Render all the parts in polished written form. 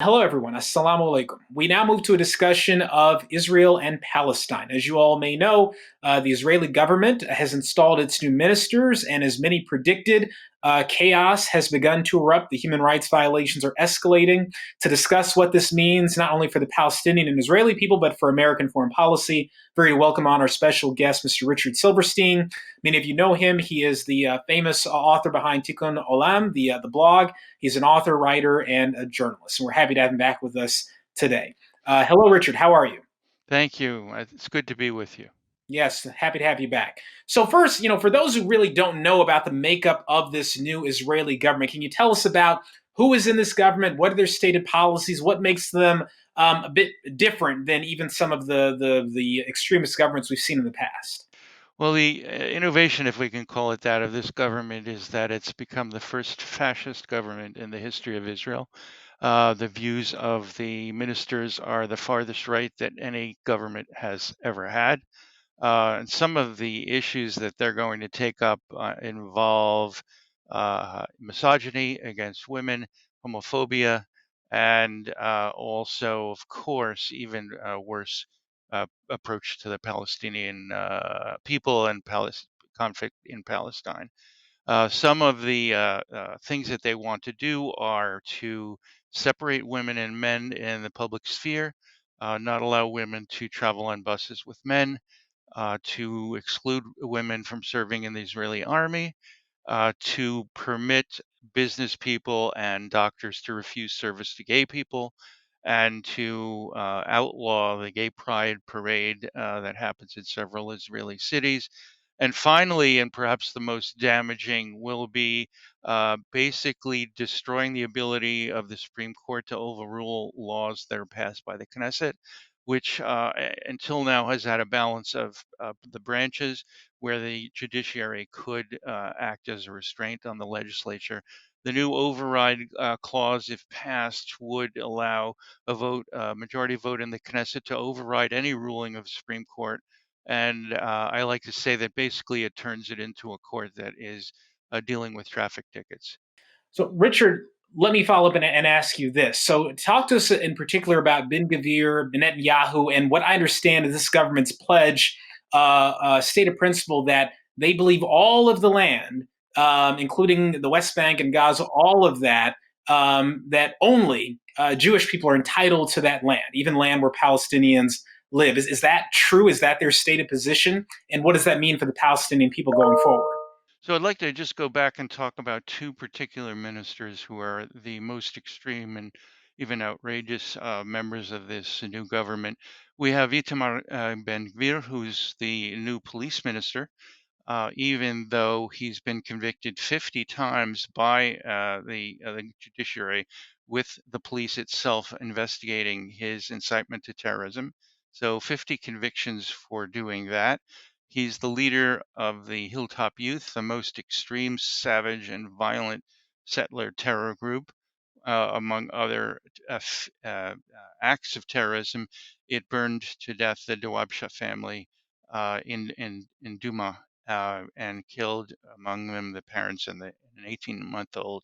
Hello, everyone. Assalamu alaikum. We now move to a discussion of Israel and Palestine. As you all may know, the Israeli government has installed its new ministers, and as many predicted, chaos has begun to erupt. The human rights violations are escalating. To discuss what this means, not only for the Palestinian and Israeli people, but for American foreign policy, very welcome on our special guest, Mr. Richard Silverstein. Many of you know him. He is the famous author behind Tikun Olam, the blog. He's an author, writer, and a journalist. And we're happy to have him back with us today. Hello, Richard. How are you? Thank you. It's good to be with you. Yes, happy to have you back. So, first, for those who really don't know about the makeup of this new Israeli government, can you tell us about who is in this government? What are their stated policies? What makes them a bit different than even some of the extremist governments we've seen in the past? Well, the innovation, if we can call it that, of this government is that it's become the first fascist government in the history of Israel. The views of the ministers are the farthest right that any government has ever had. And some of the issues that they're going to take up involve misogyny against women, homophobia, and also, of course, even worse approach to the Palestinian people and conflict in Palestine. Some of the things that they want to do are to separate women and men in the public sphere, not allow women to travel on buses with men, to exclude women from serving in the Israeli army, to permit business people and doctors to refuse service to gay people, and to outlaw the gay pride parade that happens in several Israeli cities. And finally, and perhaps the most damaging, will be basically destroying the ability of the Supreme Court to overrule laws that are passed by the Knesset, which until now has had a balance of the branches where the judiciary could act as a restraint on the legislature. The new override clause, if passed, would allow a majority vote in the Knesset to override any ruling of the Supreme Court. And I like to say that basically it turns it into a court that is dealing with traffic tickets. So, Richard, let me follow up and ask you this. So, talk to us in particular about Ben Gvir, Netanyahu, and what I understand is this government's pledge, stated principle that they believe all of the land, including the West Bank and Gaza, all of that, that only Jewish people are entitled to that land, even land where Palestinians live. Is that true? Is that their stated position? And what does that mean for the Palestinian people going forward? So I'd like to just go back and talk about two particular ministers who are the most extreme and even outrageous members of this new government. We have Itamar Ben-Gvir, who's the new police minister, even though he's been convicted 50 times by the judiciary, with the police itself investigating his incitement to terrorism. So 50 convictions for doing that. He's the leader of the Hilltop Youth, the most extreme, savage, and violent settler terror group. Among other acts of terrorism, it burned to death the Dawabsha family in Duma, and killed among them the parents and an 18-month-old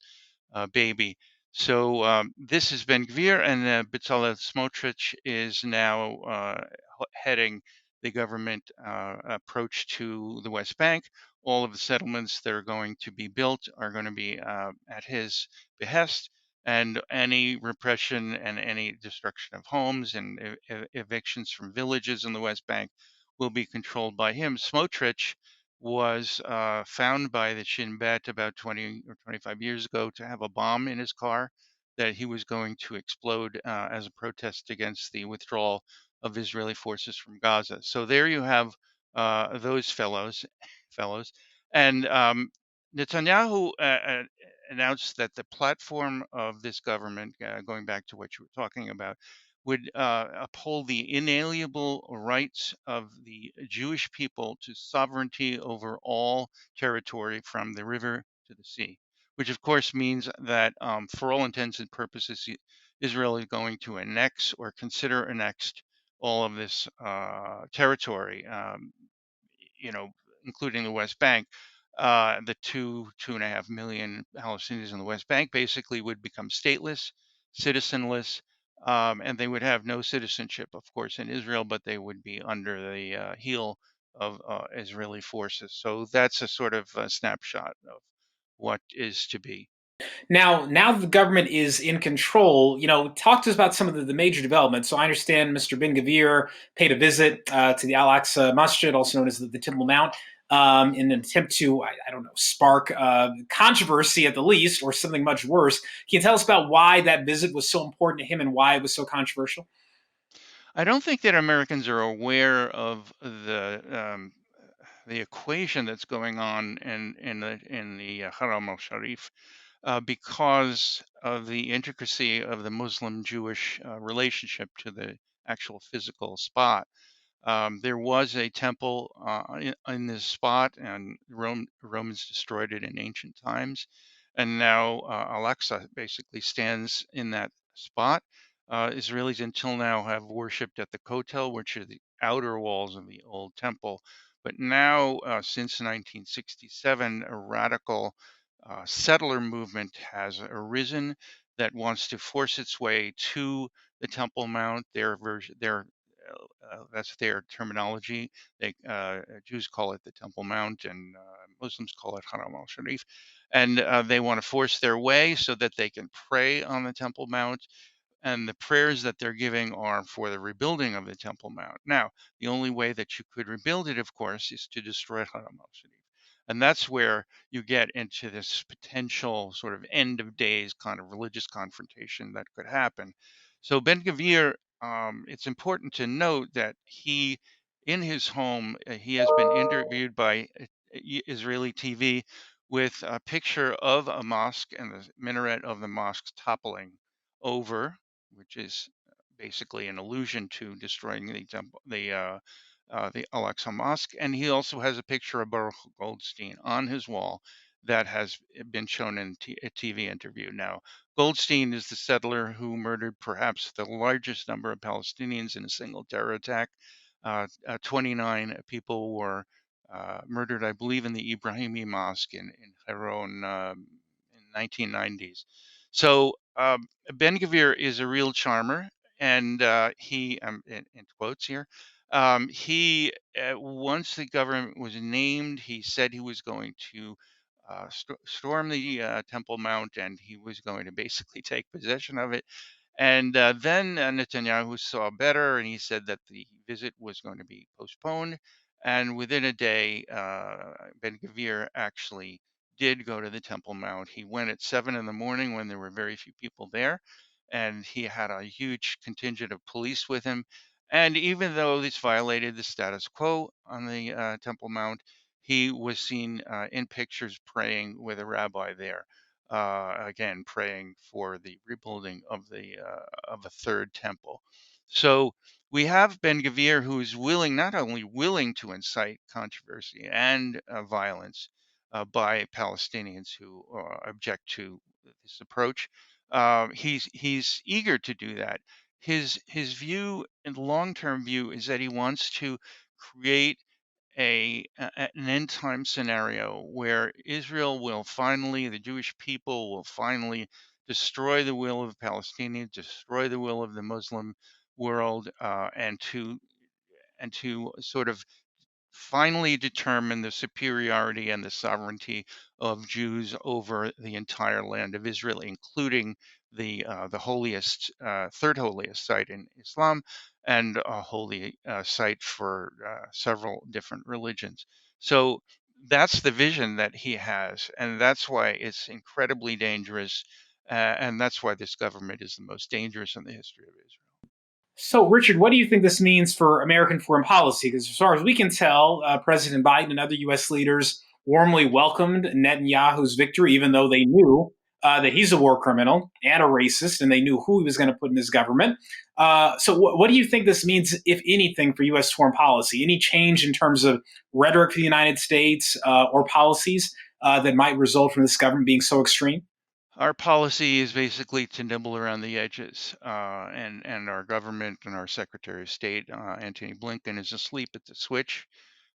baby. So this has been Gvir, and Bezalel Smotrich is now heading the government approach to the West Bank. All of the settlements that are going to be built are going to be at his behest, and any repression and any destruction of homes and evictions from villages in the West Bank will be controlled by him. Smotrich was found by the Shin Bet about 20 or 25 years ago to have a bomb in his car that he was going to explode as a protest against the withdrawal of Israeli forces from Gaza. So there you have those fellows, and Netanyahu announced that the platform of this government, going back to what you were talking about, would uphold the inalienable rights of the Jewish people to sovereignty over all territory from the river to the sea, which of course means that for all intents and purposes, Israel is going to annex or consider annexed all of this territory, you know, including the West Bank. The 2.5 million Palestinians in the West Bank basically would become stateless, citizenless, and they would have no citizenship, of course, in Israel, but they would be under the heel of Israeli forces. So that's a sort of a snapshot of what is to be. Now that the government is in control, talk to us about some of the major developments. So I understand Mr. Ben Gavir paid a visit to the Al-Aqsa Masjid, also known as the Temple Mount, in an attempt to, I don't know, spark controversy at the least, or something much worse. Can you tell us about why that visit was so important to him and why it was so controversial? I don't think that Americans are aware of the equation that's going on in the Haram al Sharif, because of the intricacy of the Muslim-Jewish relationship to the actual physical spot. There was a temple in this spot, and Romans destroyed it in ancient times. And now Al-Aqsa basically stands in that spot. Israelis until now have worshipped at the Kotel, which are the outer walls of the old temple. But now, since 1967, a radical settler movement has arisen that wants to force its way to the Temple Mount. Their that's their terminology. Jews call it the Temple Mount, and Muslims call it Haram al Sharif. And they want to force their way so that they can pray on the Temple Mount, and the prayers that they're giving are for the rebuilding of the Temple Mount. Now, the only way that you could rebuild it, of course, is to destroy Haram al Sharif. And that's where you get into this potential sort of end of days kind of religious confrontation that could happen. So Ben Gavir, it's important to note that in his home, he has been interviewed by Israeli TV with a picture of a mosque and the minaret of the mosque toppling over, which is basically an allusion to destroying the temple, the Al-Aqsa Mosque. And he also has a picture of Baruch Goldstein on his wall that has been shown in a TV interview. Now, Goldstein is the settler who murdered perhaps the largest number of Palestinians in a single terror attack. 29 people were murdered, I believe, in the Ibrahimi Mosque in Hebron in 1990s. So Ben Gavir is a real charmer, and he, in quotes here, once the government was named, he said he was going to storm the Temple Mount, and he was going to basically take possession of it. And then Netanyahu saw better, and he said that the visit was going to be postponed. And within a day, Ben Gavir actually did go to the Temple Mount. He went at 7 in the morning when there were very few people there, and he had a huge contingent of police with him. And even though this violated the status quo on the Temple Mount, he was seen in pictures praying with a rabbi there, again praying for the rebuilding of a third temple. So we have Ben Gavir, who is willing, not only willing to incite controversy and violence by Palestinians who object to this approach. He's eager to do that. His view and long term view is that he wants to create an end time scenario where Israel will finally, the Jewish people will finally destroy the will of Palestinians, destroy the will of the Muslim world, and to sort of finally determine the superiority and the sovereignty of Jews over the entire land of Israel, including the holiest, third holiest site in Islam, and a holy site for several different religions. So that's the vision that he has, and that's why it's incredibly dangerous, and that's why this government is the most dangerous in the history of Israel. So, Richard, what do you think this means for American foreign policy? Because, as far as we can tell, President Biden and other U.S. leaders warmly welcomed Netanyahu's victory, even though they knew that he's a war criminal and a racist, and they knew who he was going to put in his government. What do you think this means, if anything, for U.S. foreign policy? Any change in terms of rhetoric for the United States or policies that might result from this government being so extreme? Our policy is basically to nibble around the edges, and our government and our Secretary of State, Antony Blinken, is asleep at the switch.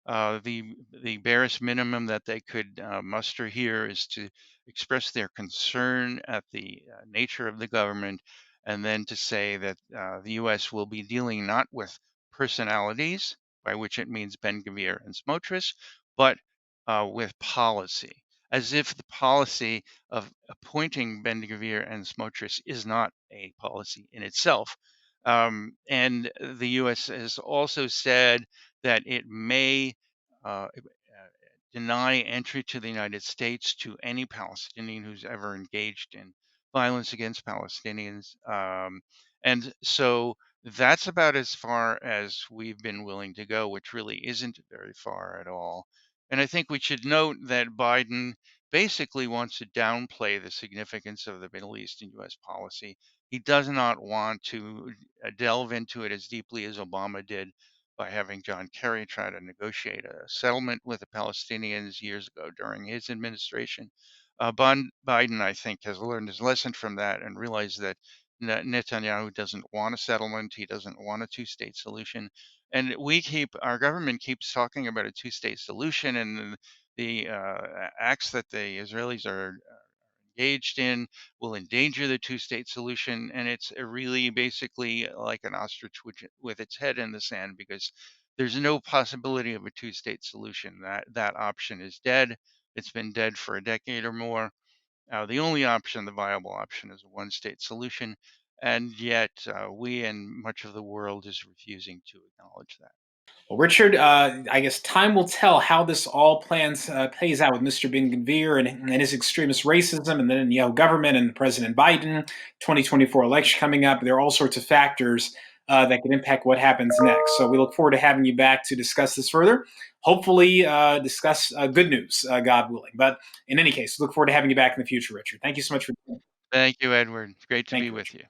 The barest minimum that they could muster here is to express their concern at the nature of the government and then to say that the U.S. will be dealing not with personalities, by which it means Ben-Gvir and Smotrich, but with policy, as if the policy of appointing Ben-Gvir and Smotrich is not a policy in itself. And the U.S. has also said that it may deny entry to the United States to any Palestinian who's ever engaged in violence against Palestinians. And so that's about as far as we've been willing to go, which really isn't very far at all. And I think we should note that Biden basically wants to downplay the significance of the Middle East in US policy. He does not want to delve into it as deeply as Obama did by having John Kerry try to negotiate a settlement with the Palestinians years ago during his administration. Biden, I think, has learned his lesson from that and realized that Netanyahu doesn't want a settlement. He doesn't want a two-state solution. And our government keeps talking about a two-state solution, and the acts that the Israelis are engaged in will endanger the two-state solution. And it's really basically like an ostrich with its head in the sand, because there's no possibility of a two-state solution. That option is dead. It's been dead for a decade or more. The only option, the viable option, is a one-state solution, and yet we and much of the world is refusing to acknowledge that. Well, Richard, I guess time will tell how this all plays out with Mr. Ben-Gvir and his extremist racism, and the Netanyahu government and President Biden, 2024 election coming up. There are all sorts of factors that could impact what happens next. So we look forward to having you back to discuss this further. Hopefully, discuss good news, God willing. But in any case, look forward to having you back in the future, Richard. Thank you so much for. Thank you, Edward. It's great to Thank be you, with Richard. you.